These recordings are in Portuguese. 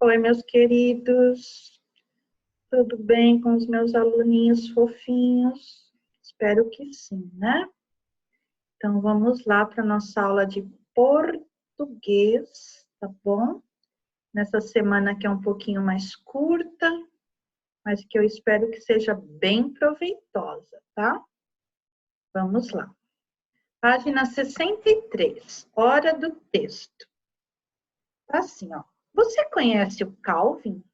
Oi, meus queridos. Tudo bem com os meus aluninhos fofinhos? Espero que sim, né? Então, vamos lá para a nossa aula de português, tá bom? Nessa semana que é um pouquinho mais curta, mas que eu espero que seja bem proveitosa, tá? Vamos lá. Página 63, hora do texto. Tá assim, ó. Você conhece o Calvin?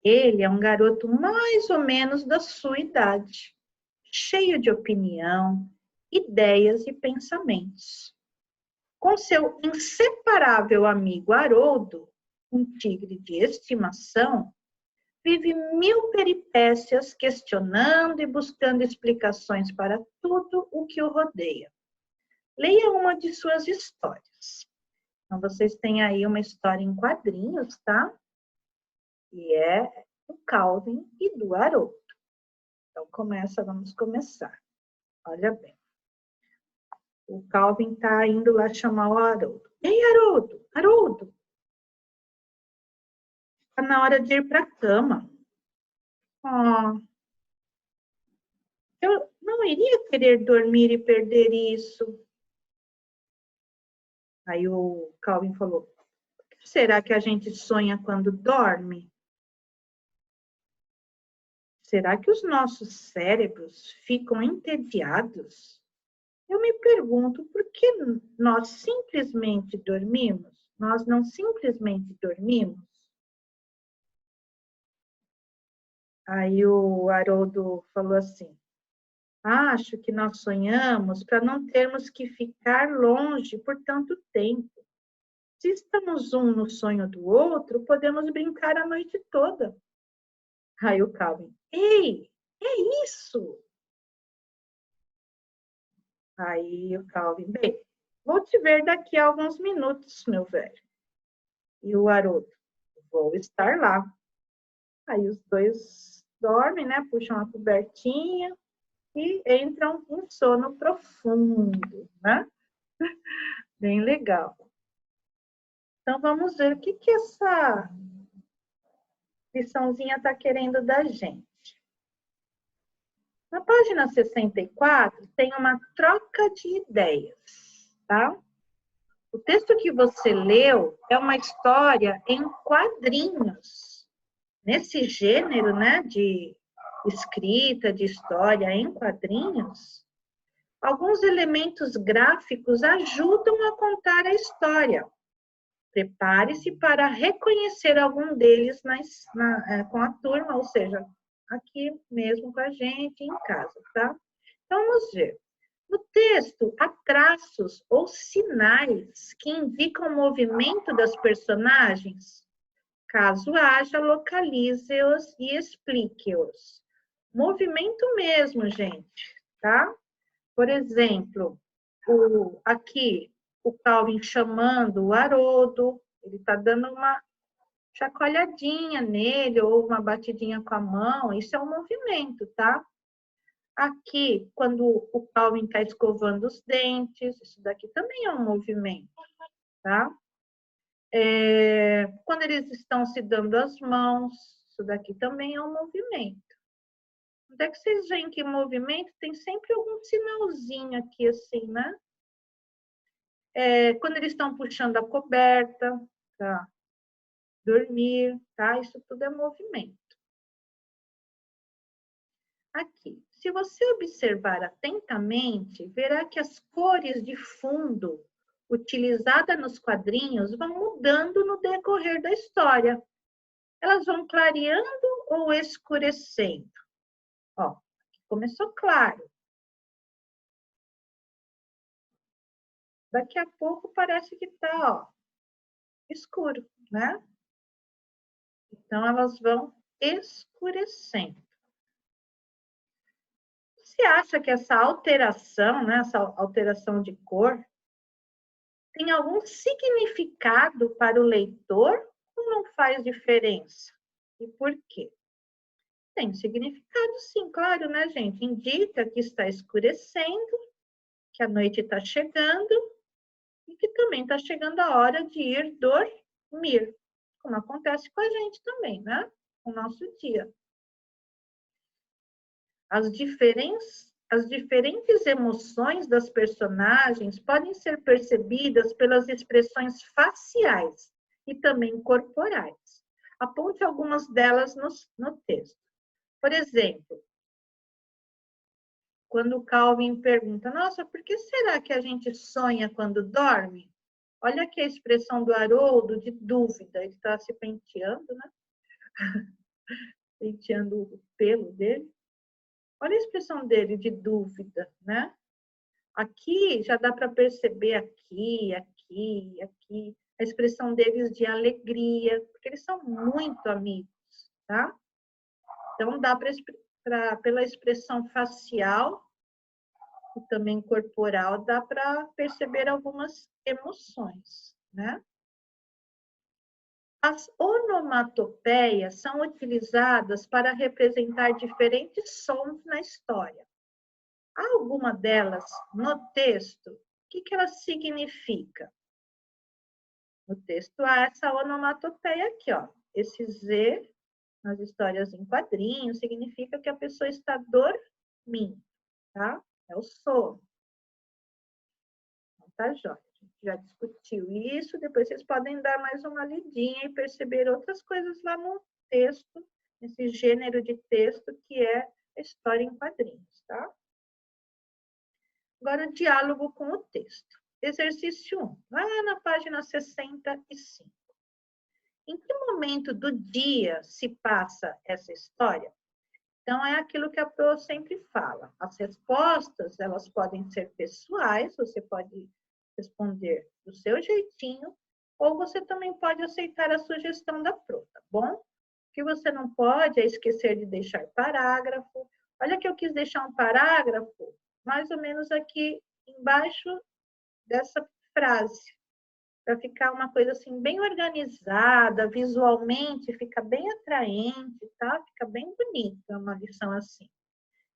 Ele é um garoto mais ou menos da sua idade, cheio de opinião, ideias e pensamentos. Com seu inseparável amigo Haroldo, um tigre de estimação, vive mil peripécias questionando e buscando explicações para tudo o que o rodeia. Leia uma de suas histórias. Então, vocês têm aí uma história em quadrinhos, tá? E é do Calvin e do Haroldo. Então, vamos começar. Olha bem. O Calvin está indo lá chamar o Haroldo. Ei, Haroldo! Haroldo! Está na hora de ir para a cama. Oh, eu não iria querer dormir e perder isso. Aí o Calvin falou, o que será que a gente sonha quando dorme? Será que os nossos cérebros ficam entediados? Eu me pergunto por que nós simplesmente dormimos? Nós não simplesmente dormimos? Aí o Haroldo falou assim, acho que nós sonhamos para não termos que ficar longe por tanto tempo. Se estamos um no sonho do outro, podemos brincar a noite toda. Aí o Calvin, ei, é isso! Aí o Calvin, bem, vou te ver daqui a alguns minutos, meu velho. E o Haroldo, vou estar lá. Aí os dois dormem, né? Puxam a cobertinha e entram em sono profundo, né? Bem legal. Então, vamos ver o que essa liçãozinha está querendo da gente. Na página 64, tem uma troca de ideias, tá? O texto que você leu é uma história em quadrinhos. Nesse gênero, né, de escrita, de história em quadrinhos, alguns elementos gráficos ajudam a contar a história. Prepare-se para reconhecer algum deles com a turma, ou seja, aqui mesmo com a gente, em casa, tá? Então, vamos ver. No texto, há traços ou sinais que indicam o movimento das personagens. Caso haja, localize-os e explique-os. Movimento mesmo, gente, tá? Por exemplo, aqui, o Calvin chamando o Haroldo, ele está dando uma chacoalhadinha nele, ou uma batidinha com a mão, isso é um movimento, tá? Aqui, quando o Calvin está escovando os dentes, isso daqui também é um movimento, tá? Quando eles estão se dando as mãos, isso daqui também é um movimento. Onde é que vocês veem que movimento tem sempre algum sinalzinho aqui assim, né? Quando eles estão puxando a coberta para dormir, tá? Isso tudo é movimento. Aqui, se você observar atentamente, verá que as cores de fundo utilizadas nos quadrinhos vão mudando no decorrer da história. Elas vão clareando ou escurecendo. Ó, aqui começou claro. Daqui a pouco parece que tá, ó, escuro, né? Então, elas vão escurecendo. Você acha que essa alteração, né, essa alteração de cor, tem algum significado para o leitor ou não faz diferença? E por quê? Tem significado, sim, claro, né, gente? Indica que está escurecendo, que a noite está chegando e que também está chegando a hora de ir dormir. como acontece com a gente também, né? O nosso dia. As diferentes emoções das personagens podem ser percebidas pelas expressões faciais e também corporais. Aponte algumas delas no texto. Por exemplo, quando o Calvin pergunta, nossa, por que será que a gente sonha quando dorme? Olha aqui a expressão do Haroldo de dúvida. Ele está se penteando, né? Penteando o pelo dele. Olha a expressão dele de dúvida, né? Aqui já dá para perceber aqui, a expressão deles de alegria, porque eles são muito amigos, tá? Então, dá pela expressão facial e também corporal, dá para perceber algumas emoções, né? As onomatopeias são utilizadas para representar diferentes sons na história. Há alguma delas no texto? O que ela significa? No texto há essa onomatopeia aqui, ó. Esse Z, nas histórias em quadrinhos, significa que a pessoa está dormindo, tá? É o sono. Então, tá, jóia. A gente já discutiu isso, depois vocês podem dar mais uma lidinha e perceber outras coisas lá no texto, nesse gênero de texto que é a história em quadrinhos, tá? Agora, diálogo com o texto. Exercício 1, lá na página 65. Em que momento do dia se passa essa história? Então, é aquilo que a Pro sempre fala. As respostas, elas podem ser pessoais, você pode responder do seu jeitinho, ou você também pode aceitar a sugestão da Pro, tá bom? O que você não pode é esquecer de deixar parágrafo. Olha que eu quis deixar um parágrafo, mais ou menos aqui embaixo dessa frase, para ficar uma coisa assim bem organizada, visualmente fica bem atraente, tá? Fica bem bonita uma lição assim.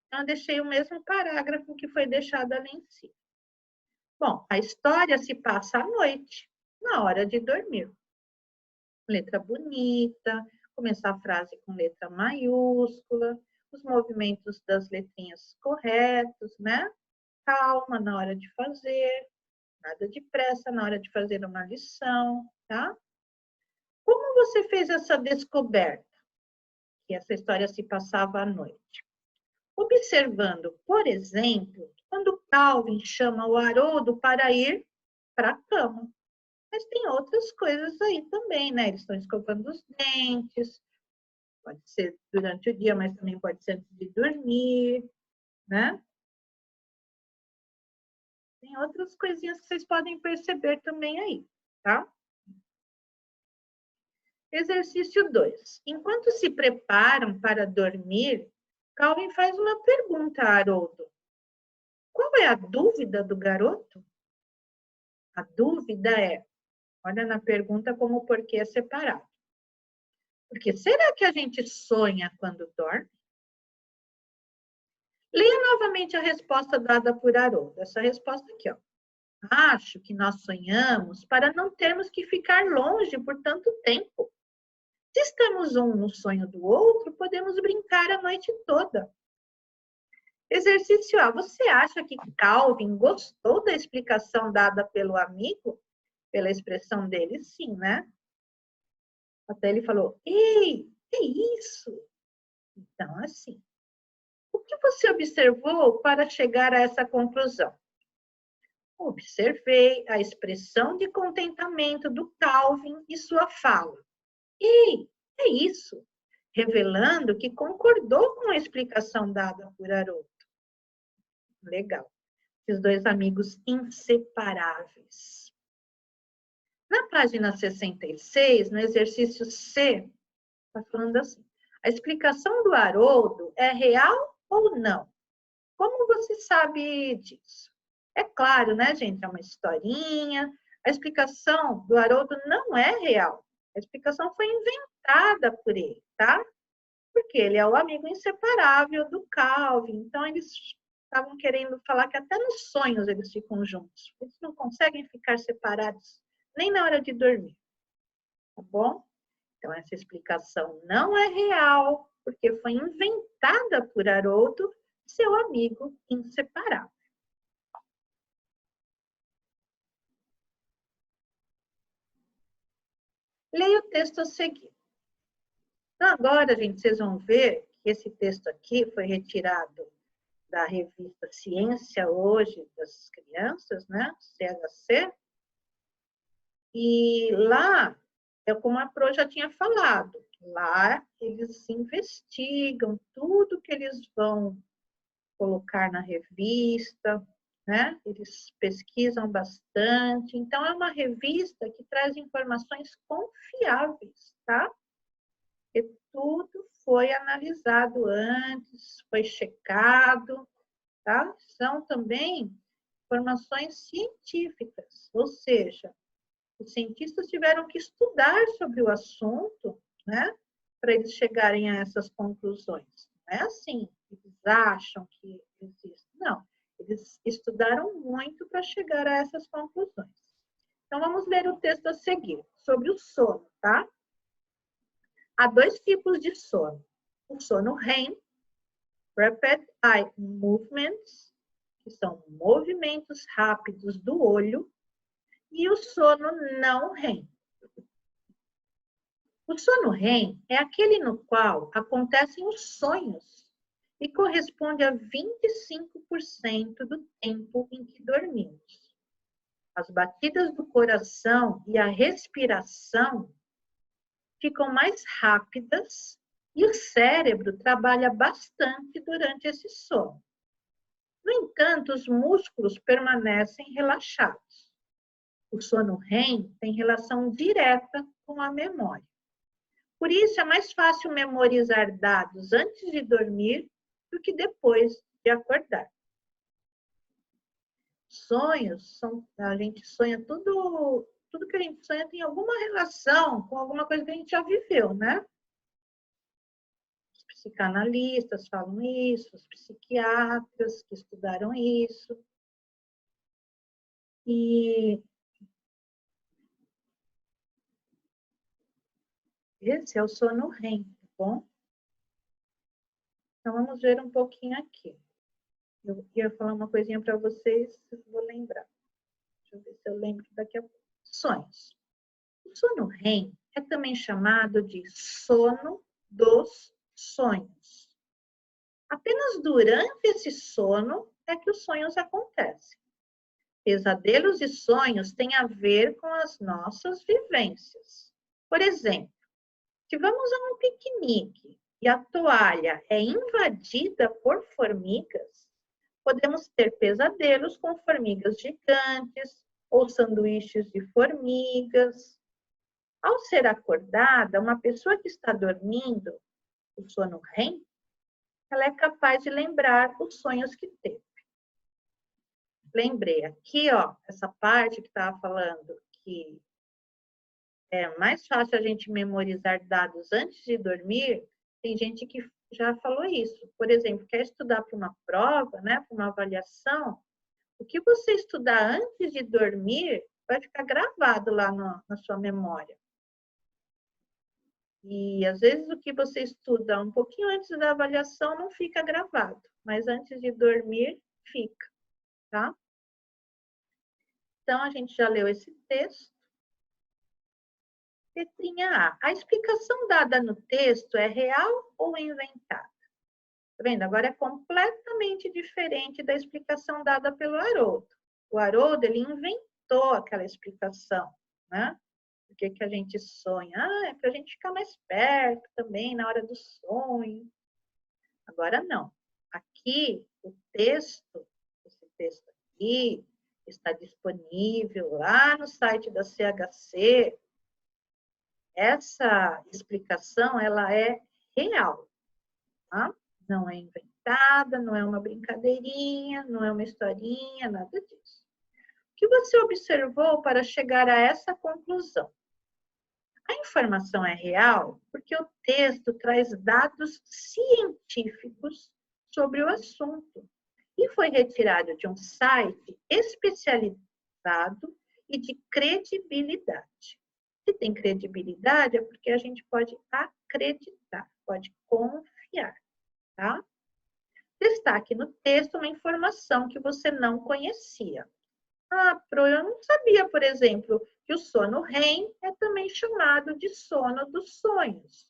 Então, eu deixei o mesmo parágrafo que foi deixado ali em cima. Bom, a história se passa à noite, na hora de dormir. Letra bonita, começar a frase com letra maiúscula, os movimentos das letrinhas corretos, né? Calma na hora de fazer, nada de pressa na hora de fazer uma lição, tá? Como você fez essa descoberta? Que essa história se passava à noite. Observando, por exemplo, quando Calvin chama o Haroldo para ir para a cama. Mas tem outras coisas aí também, né? Eles estão escovando os dentes, pode ser durante o dia, mas também pode ser antes de dormir, né? Tem outras coisinhas que vocês podem perceber também aí, tá? Exercício 2. Enquanto se preparam para dormir, Calvin faz uma pergunta a Haroldo. Qual é a dúvida do garoto? A dúvida é, olha na pergunta como o porquê é separado. Porque será que a gente sonha quando dorme? Leia novamente a resposta dada por Haroldo. Essa resposta aqui, ó. Acho que nós sonhamos para não termos que ficar longe por tanto tempo. Se estamos um no sonho do outro, podemos brincar a noite toda. Exercício A. Você acha que Calvin gostou da explicação dada pelo amigo? Pela expressão dele, sim, né? Até ele falou, ei, é isso? Então, assim, o que você observou para chegar a essa conclusão? Observei a expressão de contentamento do Calvin e sua fala. Ei, é isso, revelando que concordou com a explicação dada por Haroldo. Legal. Os dois amigos inseparáveis. Na página 66, no exercício C, está falando assim, a explicação do Haroldo é real ou não? Como você sabe disso? É claro, né, gente? É uma historinha. A explicação do Haroldo não é real. A explicação foi inventada por ele, tá? Porque ele é o amigo inseparável do Calvin. Então, eles estavam querendo falar que até nos sonhos eles ficam juntos. Eles não conseguem ficar separados nem na hora de dormir. Tá bom? Então, essa explicação não é real, porque foi inventada por Haroldo, seu amigo inseparável. Leia o texto a seguir. Então, agora, gente, vocês vão ver que esse texto aqui foi retirado da revista Ciência Hoje das Crianças, né? CHC. E lá, é como a Pro já tinha falado, lá eles investigam tudo que eles vão colocar na revista, né? Eles pesquisam bastante. Então, é uma revista que traz informações confiáveis, tá? Porque tudo foi analisado antes, foi checado, tá? São também informações científicas, ou seja, os cientistas tiveram que estudar sobre o assunto, né? Para eles chegarem a essas conclusões. Não é assim, eles acham que existe. Não, eles estudaram muito para chegar a essas conclusões. Então, vamos ler o texto a seguir, sobre o sono, tá? Há dois tipos de sono. O sono REM, Rapid Eye Movements, que são movimentos rápidos do olho, e o sono não REM. O sono REM é aquele no qual acontecem os sonhos e corresponde a 25% do tempo em que dormimos. As batidas do coração e a respiração ficam mais rápidas e o cérebro trabalha bastante durante esse sono. No entanto, os músculos permanecem relaxados. O sono REM tem relação direta com a memória. Por isso, é mais fácil memorizar dados antes de dormir do que depois de acordar. Sonhos, a gente sonha tudo que a gente sonha tem alguma relação com alguma coisa que a gente já viveu, né? Os psicanalistas falam isso, os psiquiatras que estudaram isso. E esse é o sono REM, tá bom? Então, vamos ver um pouquinho aqui. Eu ia falar uma coisinha para vocês, eu vou lembrar. Deixa eu ver se eu lembro daqui a pouco. Sonhos. O sono REM é também chamado de sono dos sonhos. Apenas durante esse sono é que os sonhos acontecem. Pesadelos e sonhos têm a ver com as nossas vivências. Por exemplo, se vamos a um piquenique e a toalha é invadida por formigas, podemos ter pesadelos com formigas gigantes ou sanduíches de formigas. Ao ser acordada, uma pessoa que está dormindo, o sono REM, ela é capaz de lembrar os sonhos que teve. Lembrei aqui, ó, essa parte que estava falando que é mais fácil a gente memorizar dados antes de dormir, tem gente que já falou isso. Por exemplo, quer estudar para uma prova, né, para uma avaliação, o que você estudar antes de dormir vai ficar gravado lá na sua memória. E às vezes o que você estuda um pouquinho antes da avaliação não fica gravado, mas antes de dormir fica, tá? Então a gente já leu esse texto. Letrinha A. A explicação dada no texto é real ou inventada? Tá vendo? Agora é completamente diferente da explicação dada pelo Haroldo. O Haroldo, ele inventou aquela explicação, né? O que que a gente sonha? Ah, é para a gente ficar mais perto também na hora do sonho. Agora não. Aqui, o texto, esse texto aqui, está disponível lá no site da CHC. Essa explicação, ela é real, tá? Não é inventada, não é uma brincadeirinha, não é uma historinha, nada disso. O que você observou para chegar a essa conclusão? A informação é real porque o texto traz dados científicos sobre o assunto e foi retirado de um site especializado e de credibilidade. Se tem credibilidade, é porque a gente pode acreditar, pode confiar, tá? Destaque no texto uma informação que você não conhecia. Ah, Pro, eu não sabia, por exemplo, que o sono REM é também chamado de sono dos sonhos.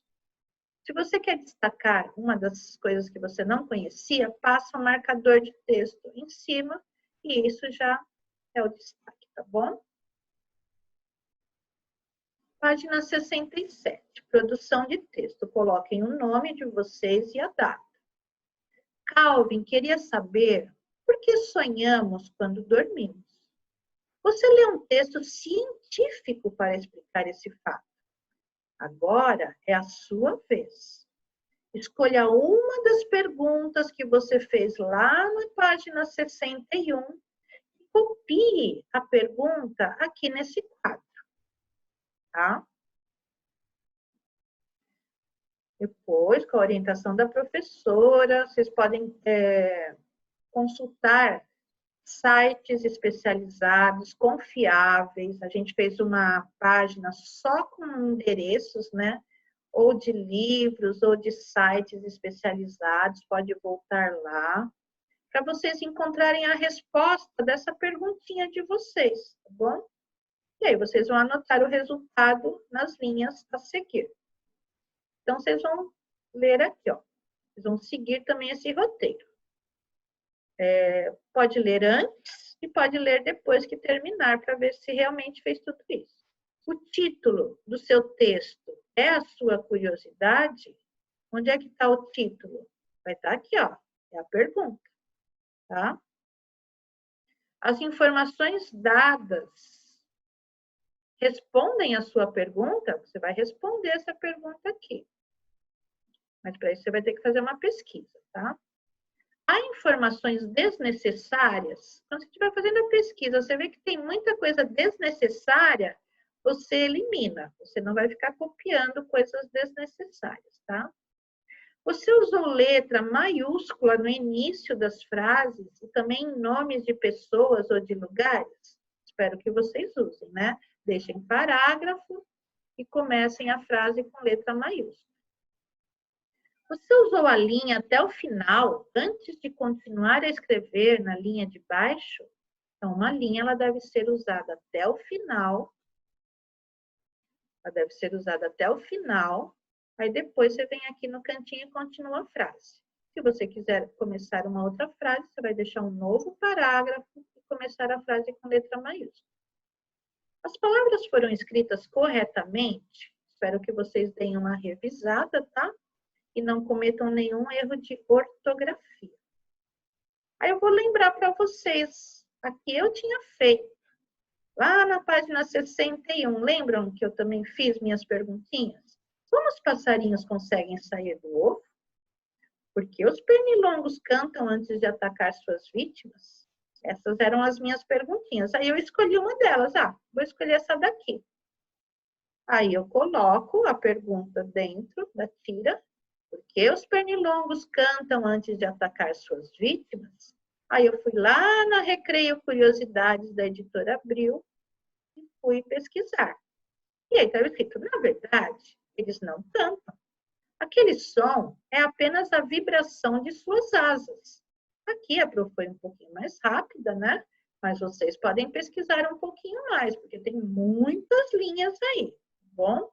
Se você quer destacar uma das coisas que você não conhecia, passa um marcador de texto em cima e isso já é o destaque, tá bom? Página 67, produção de texto. Coloquem o nome de vocês e a data. Calvin queria saber por que sonhamos quando dormimos. Você lê um texto científico para explicar esse fato. Agora é a sua vez. Escolha uma das perguntas que você fez lá na página 61 e copie a pergunta aqui nesse quadro, tá? Depois, com a orientação da professora, vocês podem consultar sites especializados, confiáveis. A gente fez uma página só com endereços, né? Ou de livros, ou de sites especializados. Pode voltar lá, para vocês encontrarem a resposta dessa perguntinha de vocês, tá bom? E aí, vocês vão anotar o resultado nas linhas a seguir. Então, vocês vão ler aqui, ó. Vocês vão seguir também esse roteiro. Pode ler antes e pode ler depois que terminar, para ver se realmente fez tudo isso. O título do seu texto é a sua curiosidade? Onde é que está o título? Vai estar aqui, ó. É a pergunta, tá? As informações dadas respondem a sua pergunta? Você vai responder essa pergunta aqui. Mas para isso você vai ter que fazer uma pesquisa, tá? Há informações desnecessárias? Quando você estiver fazendo a pesquisa, você vê que tem muita coisa desnecessária, você elimina. Você não vai ficar copiando coisas desnecessárias, tá? Você usou letra maiúscula no início das frases e também em nomes de pessoas ou de lugares? Espero que vocês usem, né? Deixem parágrafo e comecem a frase com letra maiúscula. Você usou a linha até o final, antes de continuar a escrever na linha de baixo? Então, uma linha ela deve ser usada até o final. Ela deve ser usada até o final. Aí depois você vem aqui no cantinho e continua a frase. Se você quiser começar uma outra frase, você vai deixar um novo parágrafo e começar a frase com letra maiúscula. As palavras foram escritas corretamente? Espero que vocês deem uma revisada, tá? E não cometam nenhum erro de ortografia. Aí eu vou lembrar para vocês, aqui eu tinha feito, lá na página 61, lembram que eu também fiz minhas perguntinhas? Como os passarinhos conseguem sair do ovo? Por que os pernilongos cantam antes de atacar suas vítimas? Essas eram as minhas perguntinhas. Aí eu escolhi uma delas. Ah, vou escolher essa daqui. Aí eu coloco a pergunta dentro da tira. Por que os pernilongos cantam antes de atacar suas vítimas? Aí eu fui lá na Recreio Curiosidades da Editora Abril e fui pesquisar. E aí estava escrito, na verdade, eles não cantam. Aquele som é apenas a vibração de suas asas. Aqui a Pro foi um pouquinho mais rápida, né? Mas vocês podem pesquisar um pouquinho mais, porque tem muitas linhas aí, tá bom?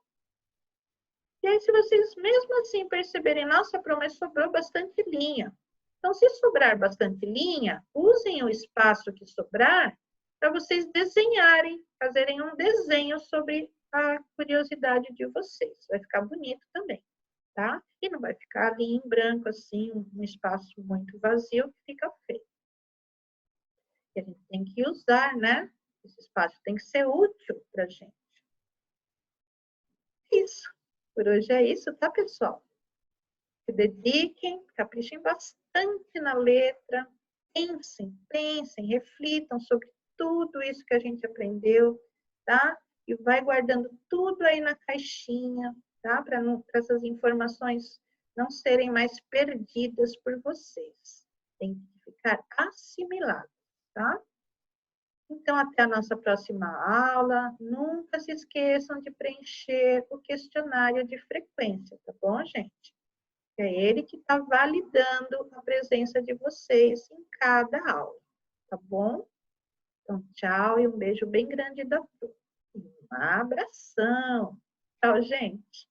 E aí, se vocês mesmo assim perceberem, nossa, Pro, mas sobrou bastante linha. Então, se sobrar bastante linha, usem o espaço que sobrar para vocês desenharem, fazerem um desenho sobre a curiosidade de vocês. Vai ficar bonito também, tá? E não vai ficar ali em branco, assim, um espaço muito vazio, que fica feio. E a gente tem que usar, né? Esse espaço tem que ser útil para a gente. Isso. Por hoje é isso, tá, pessoal? Se dediquem, caprichem bastante na letra, pensem, reflitam sobre tudo isso que a gente aprendeu, tá? E vai guardando tudo aí na caixinha, tá? Para essas informações não serem mais perdidas por vocês. Tem que ficar assimilado, tá? Então, até a nossa próxima aula. Nunca se esqueçam de preencher o questionário de frequência, tá bom, gente? É ele que está validando a presença de vocês em cada aula, tá bom? Então, tchau e um beijo bem grande da turma. Um abração. Tchau, gente.